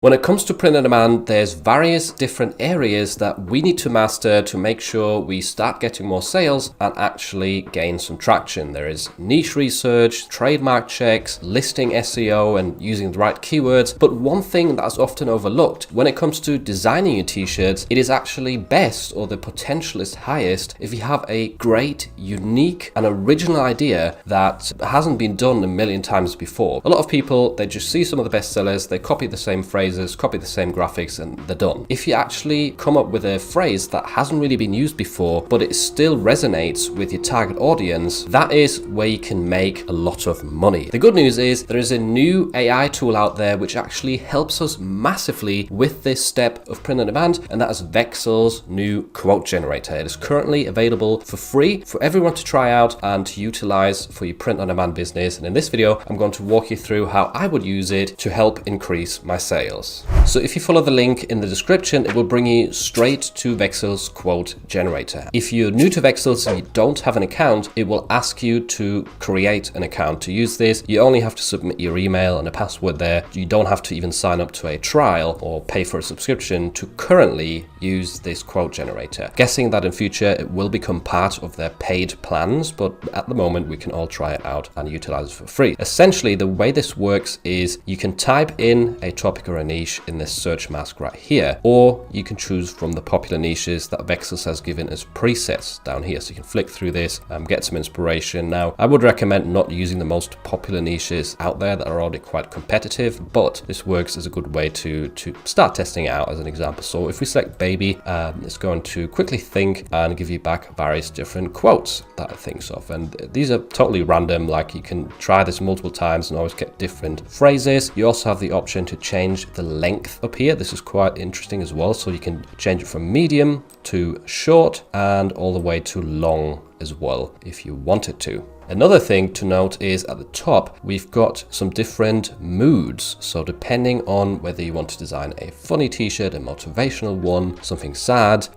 When it comes to print on demand, there's various different areas that we need to master to make sure we start getting more sales and actually gain some traction. There is niche research, trademark checks, listing SEO, and using the right keywords. But one thing that's often overlooked when it comes to designing your t-shirts, it is actually best, or the potential is highest, if you have a great, unique, and original idea that hasn't been done a million times before. A lot of people, they just see some of the best sellers, they copy the same phrase, copy the same graphics, and they're done. If you actually come up with a phrase that hasn't really been used before, but it still resonates with your target audience, that is where you can make a lot of money. The good news is there is a new AI tool out there which actually helps us massively with this step of print on demand, and that is Vexels' new quote generator. It is currently available for free for everyone to try out and to utilize for your print on demand business. And in this video, I'm going to walk you through how I would use it to help increase my sales. So if you follow the link in the description, it will bring you straight to Vexels quote generator. If you're new to Vexels and you don't have an account, it will ask you to create an account to use this. You only have to submit your email and a password there. You don't have to even sign up to a trial or pay for a subscription to currently use this quote generator. Guessing that in future it will become part of their paid plans, but at the moment we can all try it out and utilize it for free. Essentially, the way this works is you can type in a topic or a niche in this search mask right here, or you can choose from the popular niches that Vexels has given as presets down here. So you can flick through this and get some inspiration. Now, I would recommend not using the most popular niches out there that are already quite competitive, but this works as a good way to start testing it out as an example. So if we select baby, it's going to quickly think and give you back various different quotes that it thinks of. And these are totally random, like you can try this multiple times and always get different phrases. You also have the option to change the length up here. This is quite interesting as well. So you can change it from medium to short and all the way to long as well if you wanted to. Another thing to note is at the top, we've got some different moods. So depending on whether you want to design a funny t-shirt, a motivational one, something sad,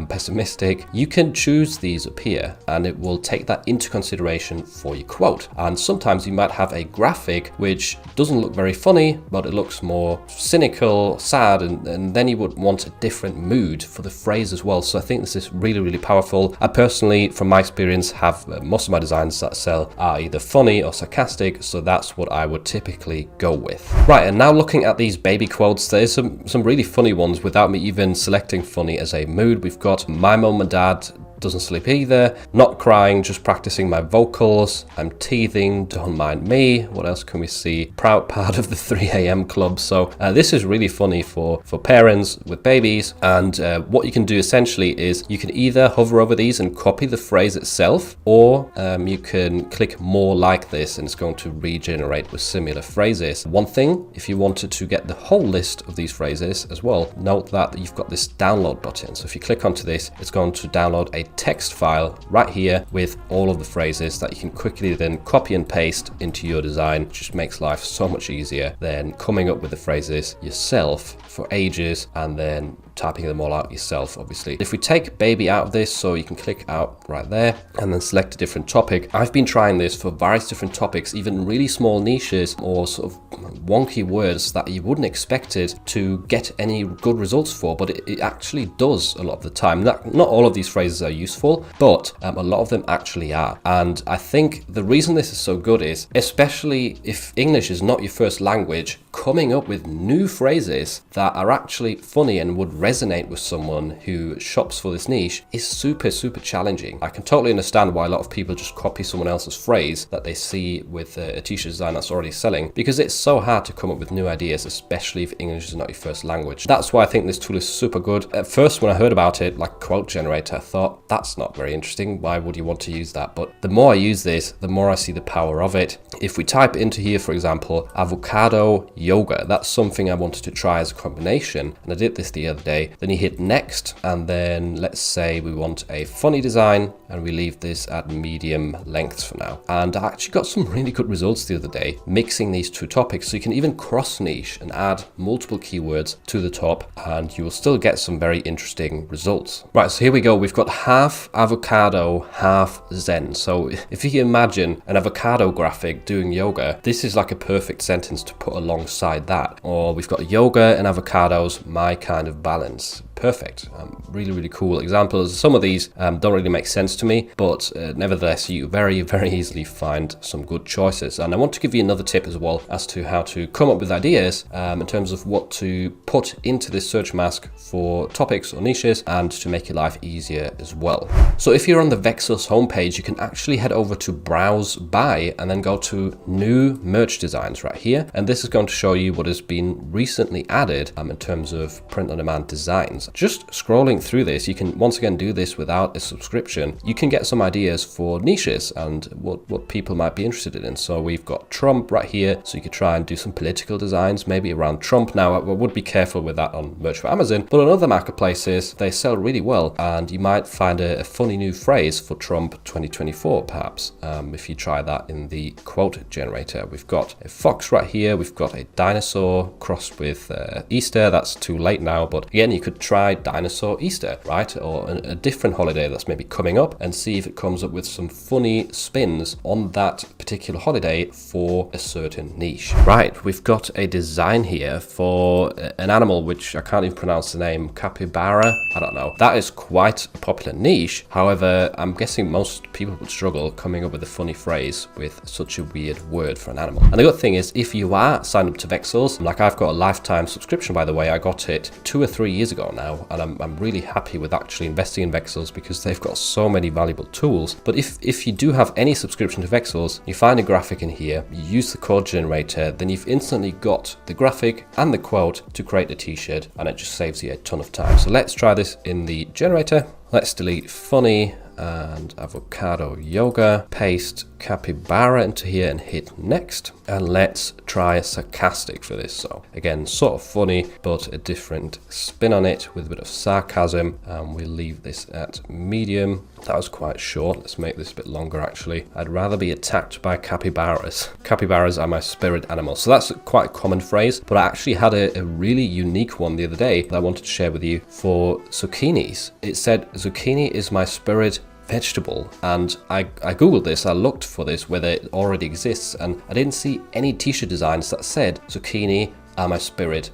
pessimistic, you can choose these up here and it will take that into consideration for your quote. And sometimes you might have a graphic which doesn't look very funny, but it looks more cynical, sad, and then you would want a different mood for the phrase as well. So I think this is really, really powerful. I personally, from my experience, have most of my designs that sell are either funny or sarcastic, so that's what I would typically go with. Right, and now looking at these baby quotes, there's some really funny ones without me even selecting funny as a mood. We've got my mum and dad doesn't sleep either, not crying, just practicing my vocals, I'm teething, don't mind me. What else can we see? Proud part of the 3 a.m. club. So this is really funny for parents with babies. And what you can do essentially is you can either hover over these and copy the phrase itself, or you can click more like this and it's going to regenerate with similar phrases. One thing, if you wanted to get the whole list of these phrases as well, note that you've got this download button. So if you click onto this, it's going to download a text file right here with all of the phrases that you can quickly then copy and paste into your design. It just makes life so much easier than coming up with the phrases yourself for ages and then typing them all out yourself, obviously. If we take baby out of this, so you can click out right there and then select a different topic. I've been trying this for various different topics, even really small niches or sort of wonky words that you wouldn't expect it to get any good results for, but it actually does a lot of the time. Not all of these phrases are useful, but a lot of them actually are. And I think the reason this is so good is, especially if English is not your first language, coming up with new phrases that are actually funny and would resonate with someone who shops for this niche is super, super challenging. I can totally understand why a lot of people just copy someone else's phrase that they see with a t-shirt design that's already selling, because it's so hard to come up with new ideas, especially if English is not your first language. That's why I think this tool is super good. At first, when I heard about it, like quote generator, I thought that's not very interesting. Why would you want to use that? But the more I use this, the more I see the power of it. If we type into here, for example, avocado yoga, that's something I wanted to try as a combination, and I did this the other day. Then you hit next, and then let's say we want a funny design and we leave this at medium lengths for now. And I actually got some really good results the other day mixing these two topics. So you can even cross niche and add multiple keywords to the top and you will still get some very interesting results. Right, so here we go. We've got half avocado, half zen. So if you can imagine an avocado graphic doing yoga, this is like a perfect sentence to put alongside alongside that. Or we've got yoga and avocados, my kind of balance. Perfect. Really, really cool examples. Some of these don't really make sense to me, but nevertheless, you very, very easily find some good choices. And I want to give you another tip as well as to how to come up with ideas in terms of what to put into this search mask for topics or niches and to make your life easier as well. So if you're on the Vexels homepage, you can actually head over to Browse By and then go to New Merch Designs right here. And this is going to show you what has been recently added in terms of print-on-demand designs. Just scrolling through this, you can once again do this without a subscription. You can get some ideas for niches and what people might be interested in. So we've got Trump right here, so you could try and do some political designs maybe around Trump. Now I would be careful with that on Merch for Amazon, but on other marketplaces they sell really well, and you might find a funny new phrase for Trump 2024 perhaps if you try that in the quote generator. We've got a fox right here, we've got a dinosaur crossed with Easter. That's too late now, but again, you could try dinosaur Easter, right? Or a different holiday that's maybe coming up, and see if it comes up with some funny spins on that particular holiday for a certain niche. Right, we've got a design here for an animal which I can't even pronounce the name, capybara, I don't know. That is quite a popular niche. However, I'm guessing most people would struggle coming up with a funny phrase with such a weird word for an animal. And the good thing is, if you are signed up to Vexels, like I've got a lifetime subscription, by the way, I got it 2 or 3 years ago now, and I'm really happy with actually investing in Vexels because they've got so many valuable tools. But if you do have any subscription to Vexels, you find a graphic in here, you use the quote generator, then you've instantly got the graphic and the quote to create a t-shirt, and it just saves you a ton of time. So let's try this in the generator. Let's delete funny and avocado yoga, paste capybara into here and hit next. And let's try sarcastic for this. So again, sort of funny, but a different spin on it with a bit of sarcasm. And we'll leave this at medium. That was quite short. Let's make this a bit longer actually. I'd rather be attacked by capybaras. Capybaras are my spirit animal. So that's quite a common phrase, but I actually had a really unique one the other day that I wanted to share with you for zucchinis. It said, zucchini is my spirit vegetable, and I googled this, I looked for this whether it already exists, and I didn't see any t-shirt designs that said zucchini are my spirit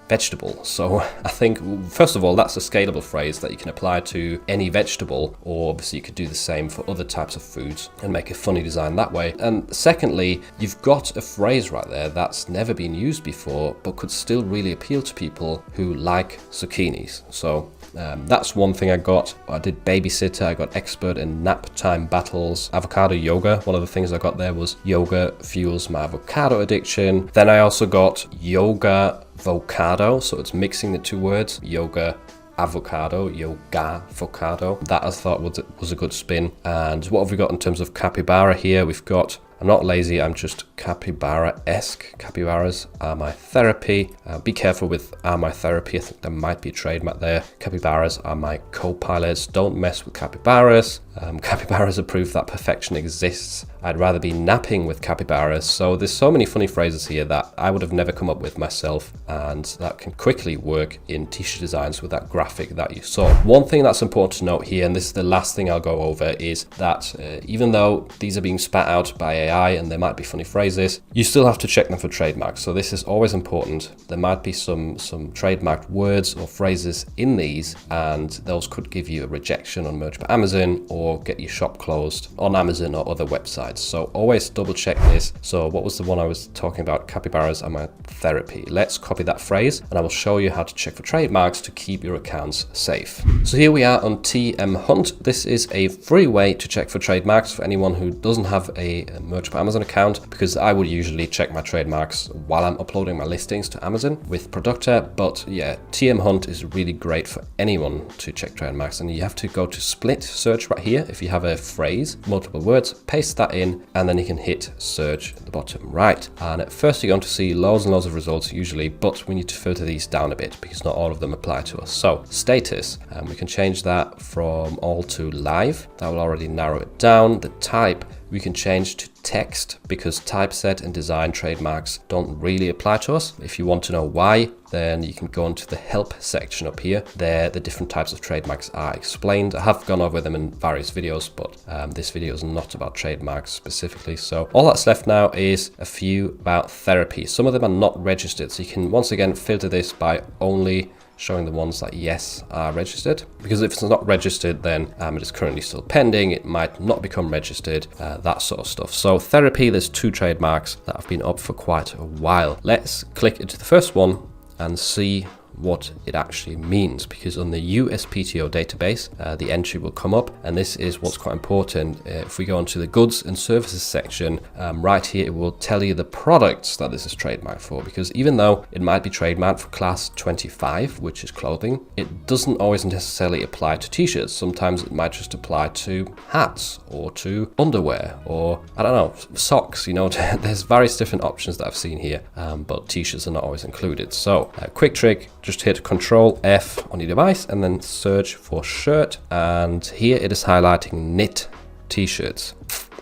vegetable. So I think, first of all, that's a scalable phrase that you can apply to any vegetable, or obviously you could do the same for other types of foods and make a funny design that way. And secondly, you've got a phrase right there that's never been used before but could still really appeal to people who like zucchinis. So that's one thing I got. I did babysitter, I got expert in nap time battles, avocado yoga. One of the things I got there was yoga fuels my avocado addiction. Then I also got yoga vocado, so it's mixing the two words, yoga avocado, yoga avocado. That I thought was a good spin. And what have we got in terms of capybara here? We've got, I'm not lazy, I'm just capybara-esque. Capybaras are my therapy. Be careful with are my therapy. I think there might be a trademark there. Capybaras are my co-pilots. Don't mess with capybaras. Capybaras are proof that perfection exists. I'd rather be napping with capybaras. So there's so many funny phrases here that I would have never come up with myself, and that can quickly work in t-shirt designs with that graphic that you saw. One thing that's important to note here, and this is the last thing I'll go over, is that even though these are being spat out by AI and there might be funny phrases, you still have to check them for trademarks. So this is always important. There might be some trademarked words or phrases in these, and those could give you a rejection on Merch by Amazon or get your shop closed on Amazon or other websites. So always double check this. So what was the one I was talking about? Capybaras are my therapy. Let's copy that phrase and I will show you how to check for trademarks to keep your accounts safe. So here we are on TM Hunt. This is a free way to check for trademarks for anyone who doesn't have a Merch by Amazon account, because I would usually check my trademarks while I'm uploading my listings to Amazon with Productor. But yeah, TM Hunt is really great for anyone to check trademarks, and you have to go to split search right here. If you have a phrase, multiple words, paste that in, and then you can hit search at the bottom right. And at first you're going to see loads and loads of results usually, but we need to filter these down a bit because not all of them apply to us. So status, we can change that from all to live. That will already narrow it down. The type, we can change to text because typeset and design trademarks don't really apply to us. If you want to know why, then you can go into the help section up here. There, the different types of trademarks are explained. I have gone over them in various videos, but this video is not about trademarks specifically. So all that's left now is a few about therapy. Some of them are not registered. So you can once again filter this by only showing the ones that yes are registered, because if it's not registered, then it is currently still pending, it might not become registered, that sort of stuff. So therapy, there's 2 trademarks that have been up for quite a while. Let's click into the first one and see what it actually means, because on the USPTO database the entry will come up, and this is what's quite important. If we go onto the goods and services section, right here it will tell you the products that this is trademarked for, because even though it might be trademarked for class 25, which is clothing, it doesn't always necessarily apply to t-shirts. Sometimes it might just apply to hats or to underwear, or I don't know, socks. You know, there's various different options that I've seen here, but t-shirts are not always included. So quick trick, just hit Control F on your device and then search for shirt, and here it is highlighting knit t-shirts.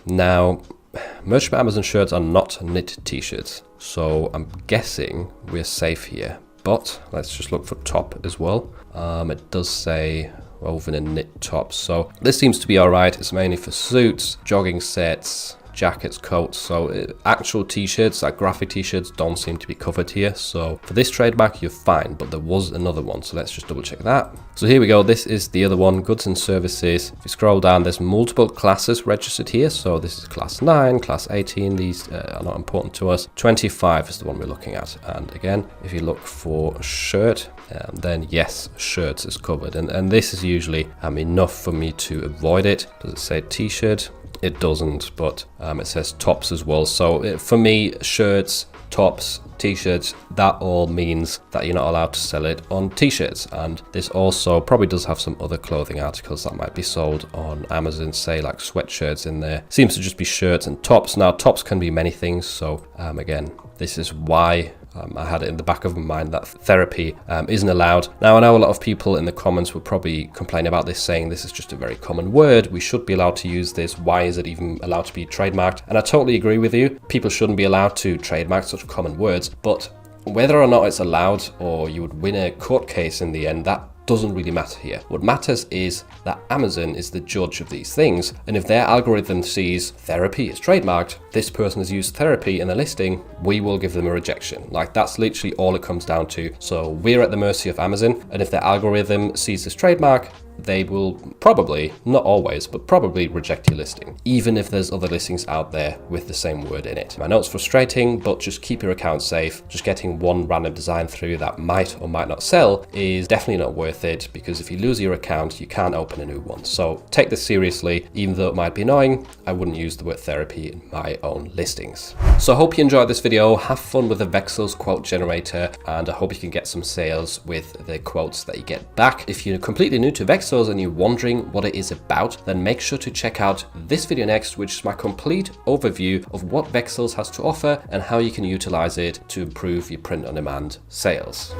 Now, Merch by Amazon shirts are not knit t-shirts, so I'm guessing we're safe here. But let's just look for top as well. It does say woven in knit tops, so this seems to be all right. It's mainly for suits, jogging sets, jackets, coats. So actual t-shirts, like graphic t-shirts, don't seem to be covered here. So for this trademark, you're fine, but there was another one. So let's just double check that. So here we go. This is the other one, goods and services. If you scroll down, there's multiple classes registered here. So this is class 9, class 18. These are not important to us. 25 is the one we're looking at. And again, if you look for shirt, then yes, shirts is covered. And this is usually enough for me to avoid it. Does it say t-shirt? It doesn't, but it says tops as well. So for me, shirts, tops, t-shirts, that all means that you're not allowed to sell it on t-shirts. And this also probably does have some other clothing articles that might be sold on Amazon, say like sweatshirts in there. Seems to just be shirts and tops. Now tops can be many things, so again, this is why I had it in the back of my mind that therapy isn't allowed. Now, I know a lot of people in the comments will probably complain about this, saying this is just a very common word. We should be allowed to use this. Why is it even allowed to be trademarked? And I totally agree with you. People shouldn't be allowed to trademark such common words, but whether or not it's allowed or you would win a court case in the end, that doesn't really matter here. What matters is that Amazon is the judge of these things, and if their algorithm sees therapy is trademarked, this person has used therapy in the listing, we will give them a rejection. Like, that's literally all it comes down to. So we're at the mercy of Amazon, and if their algorithm sees this trademark, they will probably, not always, but probably reject your listing, even if there's other listings out there with the same word in it. I know it's frustrating, but just keep your account safe. Just getting one random design through that might or might not sell is definitely not worth it, because if you lose your account, you can't open a new one. So take this seriously. Even though it might be annoying, I wouldn't use the word therapy in my own listings. So I hope you enjoyed this video. Have fun with the Vexels quote generator, and I hope you can get some sales with the quotes that you get back. If you're completely new to Vexels and you're wondering what it is about, then make sure to check out this video next, which is my complete overview of what Vexels has to offer and how you can utilize it to improve your print-on-demand sales.